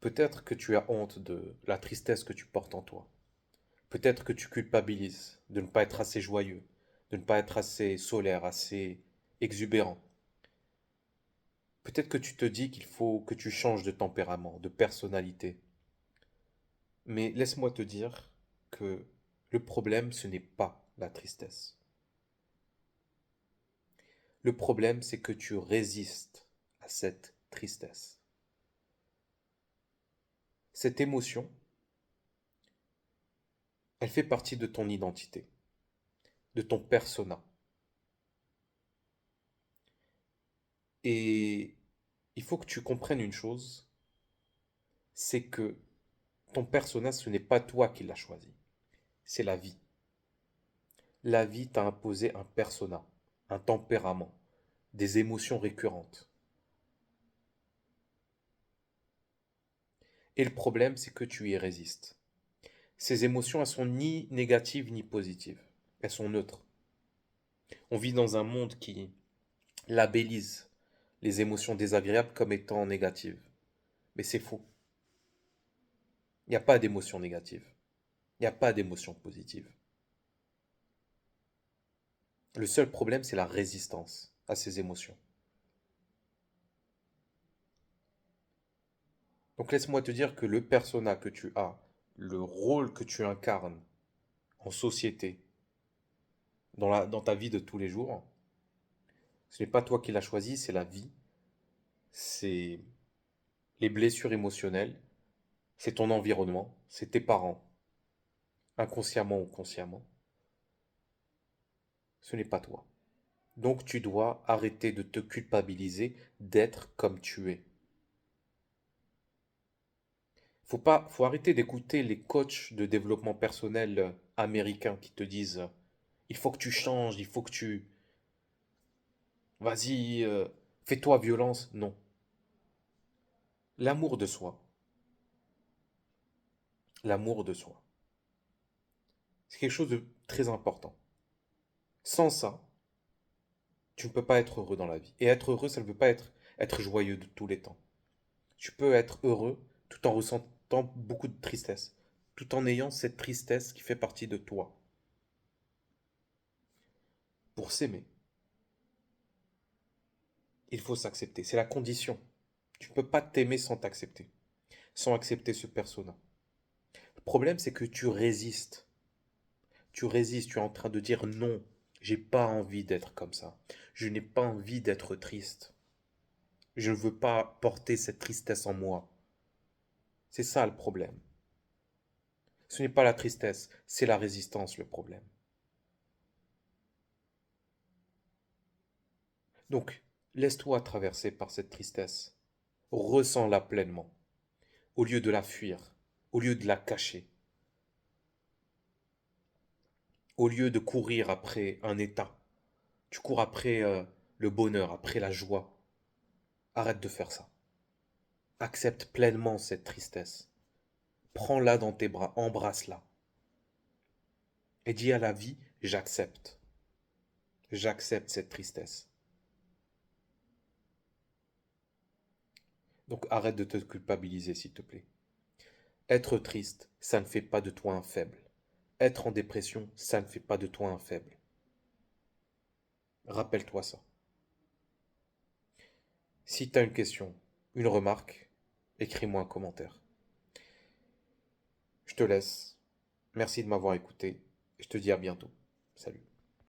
Peut-être que tu as honte de la tristesse que tu portes en toi. Peut-être que tu culpabilises de ne pas être assez joyeux, de ne pas être assez solaire, assez exubérant. Peut-être que tu te dis qu'il faut que tu changes de tempérament, de personnalité. Mais laisse-moi te dire que le problème, ce n'est pas la tristesse. Le problème, c'est que tu résistes à cette tristesse. Cette émotion, elle fait partie de ton identité, de ton persona. Et il faut que tu comprennes une chose, c'est que ton persona, ce n'est pas toi qui l'as choisi, c'est la vie. La vie t'a imposé un persona, un tempérament, des émotions récurrentes. Et le problème, c'est que tu y résistes. Ces émotions, elles sont ni négatives ni positives. Elles sont neutres. On vit dans un monde qui labellise les émotions désagréables comme étant négatives. Mais c'est faux. Il n'y a pas d'émotion négative. Il n'y a pas d'émotion positive. Le seul problème, c'est la résistance à ces émotions. Donc laisse-moi te dire que le persona que tu as, le rôle que tu incarnes en société, dans ta vie de tous les jours, ce n'est pas toi qui l'as choisi, c'est la vie, c'est les blessures émotionnelles, c'est ton environnement, c'est tes parents, inconsciemment ou consciemment. Ce n'est pas toi. Donc tu dois arrêter de te culpabiliser d'être comme tu es. Faut arrêter d'écouter les coachs de développement personnel américains qui te disent il faut que tu changes, il faut que tu vas-y, fais-toi violence. Non. L'amour de soi, l'amour de soi, c'est quelque chose de très important. Sans ça, tu ne peux pas être heureux dans la vie. Et être heureux, ça ne veut pas être joyeux de tous les temps. Tu peux être heureux tout en ressentant beaucoup de tristesse, tout en ayant cette tristesse qui fait partie de toi. Pour s'aimer, il faut s'accepter. C'est la condition. Tu ne peux pas t'aimer sans t'accepter, sans accepter ce persona. Le problème, c'est que tu résistes. Tu résistes, tu es en train de dire non, j'ai pas envie d'être comme ça. Je n'ai pas envie d'être triste. Je ne veux pas porter cette tristesse en moi. C'est ça le problème. Ce n'est pas la tristesse, c'est la résistance le problème. Donc, laisse-toi traverser par cette tristesse. Ressens-la pleinement, au lieu de la fuir, au lieu de la cacher, au lieu de courir après un état. Tu cours après le bonheur, après la joie. Arrête de faire ça. Accepte pleinement cette tristesse. Prends-la dans tes bras, embrasse-la. Et dis à la vie, j'accepte. J'accepte cette tristesse. Donc arrête de te culpabiliser, s'il te plaît. Être triste, ça ne fait pas de toi un faible. Être en dépression, ça ne fait pas de toi un faible. Rappelle-toi ça. Si tu as une question, une remarque, écris-moi un commentaire. Je te laisse. Merci de m'avoir écouté et je te dis à bientôt. Salut.